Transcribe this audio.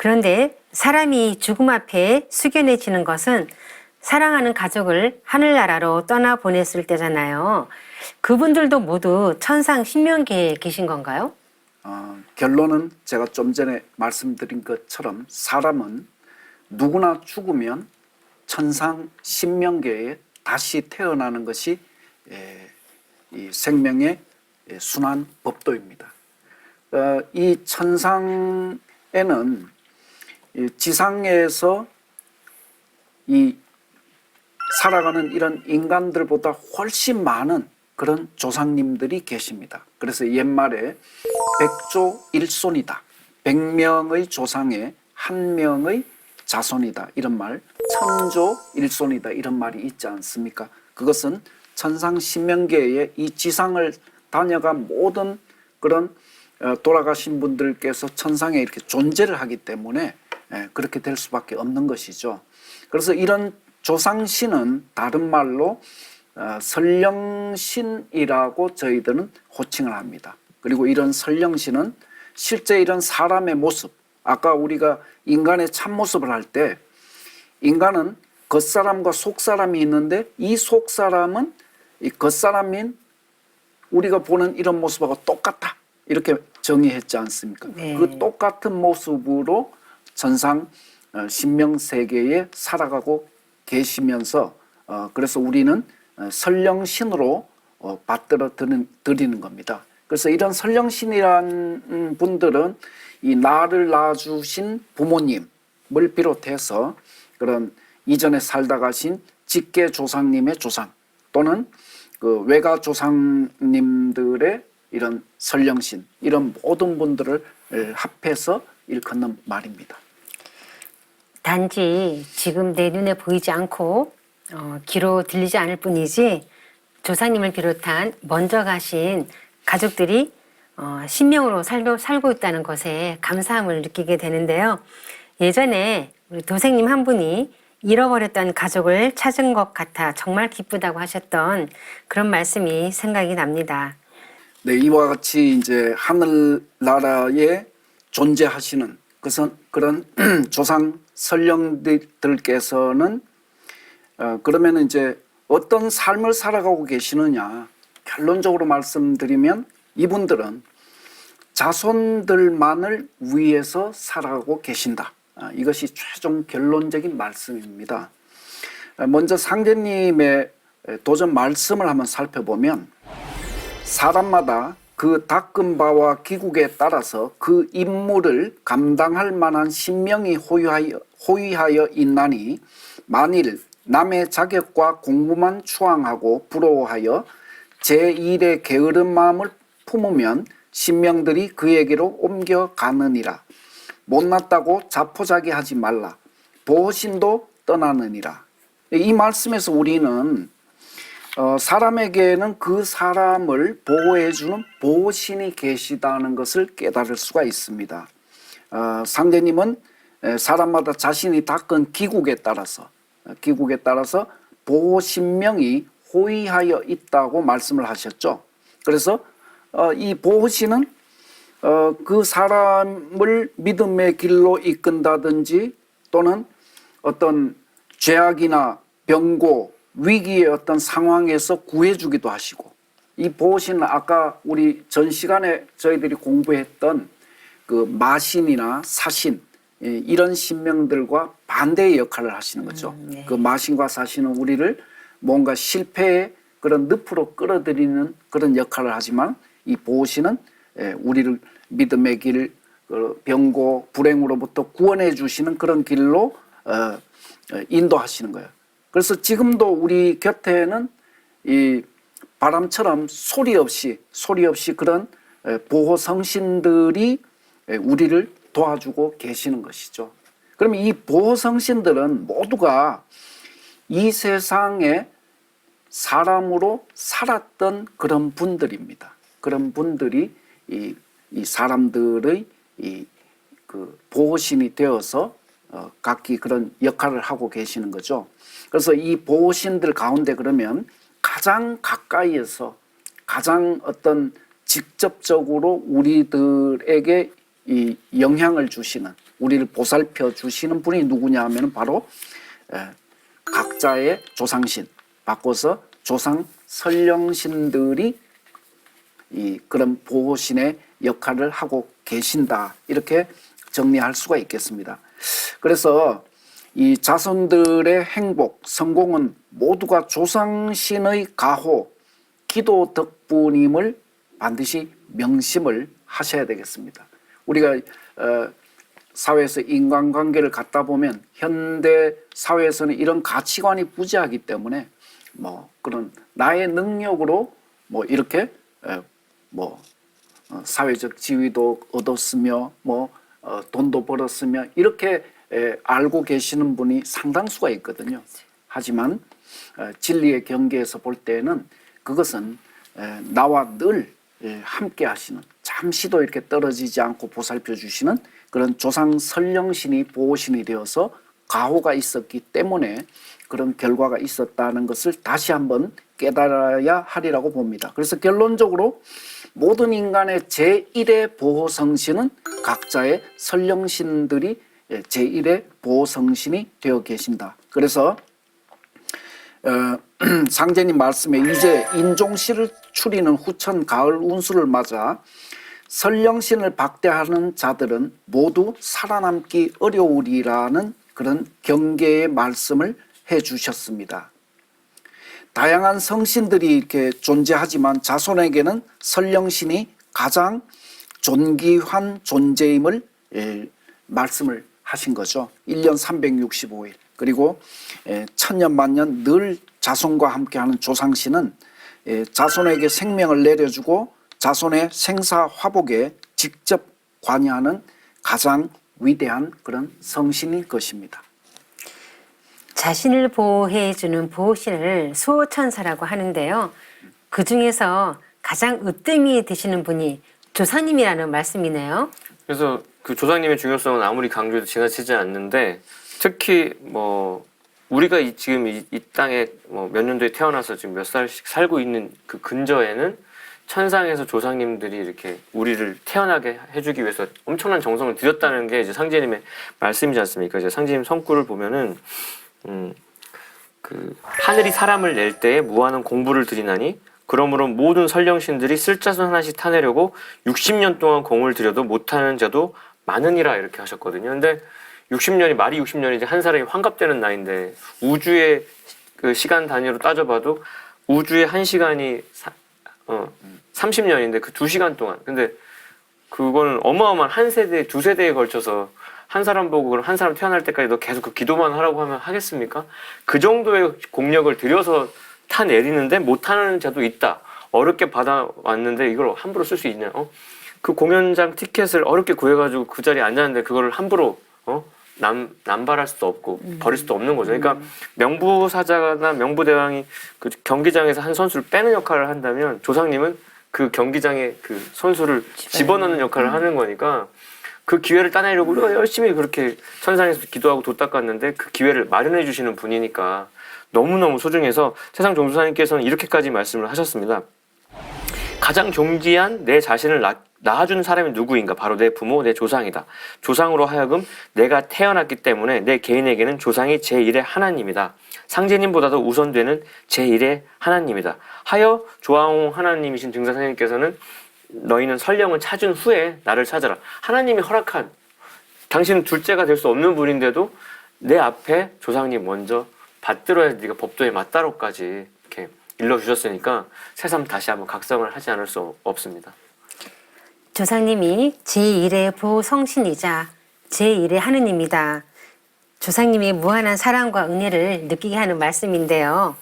그런데 사람이 죽음 앞에 숙연해지는 것은 사랑하는 가족을 하늘나라로 떠나보냈을 때잖아요. 그분들도 모두 천상 신명계에 계신 건가요? 결론은 제가 좀 전에 말씀드린 것처럼 사람은 누구나 죽으면 천상 신명계에 다시 태어나는 것이 이 생명의 순환 법도입니다. 이 천상에는 지상에서 이 살아가는 이런 인간들보다 훨씬 많은 그런 조상님들이 계십니다. 그래서 옛말에 백조 일손이다. 100명의 조상에 한 명의 자손이다. 이런 말, 천조 일손이다. 이런 말이 있지 않습니까? 그것은 천상 신명계의 이 지상을 다녀간 모든 그런 돌아가신 분들께서 천상에 이렇게 존재를 하기 때문에 그렇게 될 수밖에 없는 것이죠. 그래서 이런 조상신은 다른 말로 설령신이라고 저희들은 호칭을 합니다. 그리고 이런 설령신은 실제 이런 사람의 모습, 아까 우리가 인간의 참모습을 할 때 인간은 겉사람과 속사람이 있는데 이 속사람은 이 겉사람인 우리가 보는 이런 모습하고 똑같다. 이렇게 정의했지 않습니까? 네. 그 똑같은 모습으로 천상 신명세계에 살아가고 계시면서 그래서 우리는 설령신으로 받들어 드리는 겁니다. 그래서 이런 설령신이라는 분들은 이 나를 낳아주신 부모님을 비롯해서 그런 이전에 살다 가신 직계 조상님의 조상 또는 그 외가 조상님들의 이런 설령신 이런 모든 분들을 합해서 일컫는 말입니다. 단지 지금 내 눈에 보이지 않고 귀로 들리지 않을 뿐이지 조상님을 비롯한 먼저 가신 가족들이 신명으로 살고 있다는 것에 감사함을 느끼게 되는데요. 예전에 우리 도생님 한 분이 잃어버렸던 가족을 찾은 것 같아 정말 기쁘다고 하셨던 그런 말씀이 생각이 납니다. 네, 이와 같이 이제 하늘나라에 존재하시는 그런 조상 설령들께서는 그러면 이제 어떤 삶을 살아가고 계시느냐 결론적으로 말씀드리면 이분들은 자손들만을 위해서 살아가고 계신다. 이것이 최종 결론적인 말씀입니다. 먼저 상제님의 도전 말씀을 한번 살펴보면 사람마다 그 닦은 바와 기국에 따라서 그 임무를 감당할 만한 신명이 호위하여 있나니 만일 남의 자격과 공부만 추앙하고 부러워하여 제1의 게으른 마음을 품으면 신명들이 그에게로 옮겨가느니라. 못났다고 자포자기하지 말라. 보호신도 떠나느니라. 이 말씀에서 우리는 사람에게는 그 사람을 보호해주는 보호신이 계시다는 것을 깨달을 수가 있습니다. 상제님은 사람마다 자신이 닦은 기국에 따라서 보호신명이 호위하여 있다고 말씀을 하셨죠. 그래서 이 보호신은 그 사람을 믿음의 길로 이끈다든지 또는 어떤 죄악이나 병고 위기의 어떤 상황에서 구해주기도 하시고 이 보호신은 아까 우리 전 시간에 저희들이 공부했던 그 마신이나 사신 이런 신명들과 반대의 역할을 하시는 거죠. 네. 그 마신과 사신은 우리를 뭔가 실패의 그런 늪으로 끌어들이는 그런 역할을 하지만 이 보호신은 우리를 믿음의 길, 병고, 불행으로부터 구원해 주시는 그런 길로 인도하시는 거예요. 그래서 지금도 우리 곁에는 이 바람처럼 소리 없이 그런 보호 성신들이 우리를 도와주고 계시는 것이죠. 그러면 이 보호 성신들은 모두가 이 세상에 사람으로 살았던 그런 분들입니다. 그런 분들이 이 사람들의 그 보호신이 되어서 각기 그런 역할을 하고 계시는 거죠. 그래서 이 보호신들 가운데 그러면 가장 가까이에서 가장 어떤 직접적으로 우리들에게 이 영향을 주시는, 우리를 보살펴 주시는 분이 누구냐 하면 바로 각자의 조상신, 바꿔서 조상 선령신들이 이 그런 보호신의 역할을 하고 계신다, 이렇게 정리할 수가 있겠습니다. 그래서 이 자손들의 행복, 성공은 모두가 조상신의 가호, 기도 덕분임을 반드시 명심을 하셔야 되겠습니다. 우리가 사회에서 인간관계를 갖다 보면 현대 사회에서는 이런 가치관이 부재하기 때문에 뭐 그런 나의 능력으로 뭐 이렇게 사회적 지위도 얻었으며 돈도 벌었으며 이렇게 알고 계시는 분이 상당수가 있거든요. 하지만 진리의 경계에서 볼 때는 그것은 나와 늘 함께 하시는, 잠시도 이렇게 떨어지지 않고 보살펴 주시는 그런 조상 선령신이 보호신이 되어서 가호가 있었기 때문에 그런 결과가 있었다는 것을 다시 한번 깨달아야 하리라고 봅니다. 그래서 결론적으로 모든 인간의 제1의 보호성신은 각자의 선령신들이 제1의 보호성신이 되어 계신다. 그래서 상제님 말씀에 이제 인종시를 추리는 후천 가을 운수를 맞아 선령신을 박대하는 자들은 모두 살아남기 어려우리라는 그런 경계의 말씀을 해 주셨습니다. 다양한 성신들이 이렇게 존재하지만 자손에게는 선령신이 가장 존귀한 존재임을 말씀을 하신 거죠. 1년 365일. 그리고 천년 만년 늘 자손과 함께하는 조상신은 자손에게 생명을 내려주고 자손의 생사 화복에 직접 관여하는 가장 위대한 그런 성신일 것입니다. 자신을 보호해주는 보호신을 수호천사라고 하는데요. 그 중에서 가장 으뜸이 되시는 분이 조상님이라는 말씀이네요. 그래서 그 조상님의 중요성은 아무리 강조해도 지나치지 않는데, 특히 우리가 지금 이 땅에 몇 년도에 태어나서 지금 몇 살씩 살고 있는 그 근저에는 천상에서 조상님들이 이렇게 우리를 태어나게 해주기 위해서 엄청난 정성을 들였다는 게 이제 상제님의 말씀이지 않습니까? 이제 상제님 성구를 보면은 그 하늘이 사람을 낼 때에 무한한 공부를 들이나니 그러므로 모든 선령신들이 쓸자손 하나씩 타내려고 60년 동안 공을 들여도 못하는 자도 많으니라, 이렇게 하셨거든요. 근데 60년이, 말이 60년이 이제 한 사람이 환갑되는 나이인데, 우주의 그 시간 단위로 따져봐도 우주의 한 시간이 30년인데 그 2시간 동안. 근데 그거는 어마어마한 한 세대, 두 세대에 걸쳐서 한 사람 보고 그럼 한 사람 태어날 때까지 너 계속 그 기도만 하라고 하면 하겠습니까? 그 정도의 공력을 들여서 타내리는데 못하는 자도 있다. 어렵게 받아왔는데 이걸 함부로 쓸 수 있냐? 그 공연장 티켓을 어렵게 구해가지고 그 자리에 앉았는데 그거를 함부로 남발할 수도 없고 버릴 수도 없는 거죠. 그러니까 명부사자나 명부대왕이 그 경기장에서 한 선수를 빼는 역할을 한다면 조상님은 그 경기장에 그 선수를 집어넣는 역할을 하는 거니까 그 기회를 따내려고 우리가 열심히 그렇게 천상에서 기도하고 도 닦았는데 그 기회를 마련해 주시는 분이니까 너무너무 소중해서 세상 종수사님께서는 이렇게까지 말씀을 하셨습니다. 가장 존귀한 내 자신을 낳아준 사람이 누구인가? 바로 내 부모, 내 조상이다. 조상으로 하여금 내가 태어났기 때문에 내 개인에게는 조상이 제1의 하나님이다. 상제님보다도 우선되는 제1의 하나님이다. 하여 조아홍 하나님이신 증사사님께서는 너희는 선령을 찾은 후에 나를 찾아라. 하나님이 허락한, 당신은 둘째가 될 수 없는 분인데도 내 앞에 조상님 먼저 받들어야 네가 법도에 맞다로까지 이렇게 일러주셨으니까 새삼 다시 한번 각성을 하지 않을 수 없습니다. 조상님이 제1의 보성신이자 제1의 하느님이다. 조상님이 무한한 사랑과 은혜를 느끼게 하는 말씀인데요.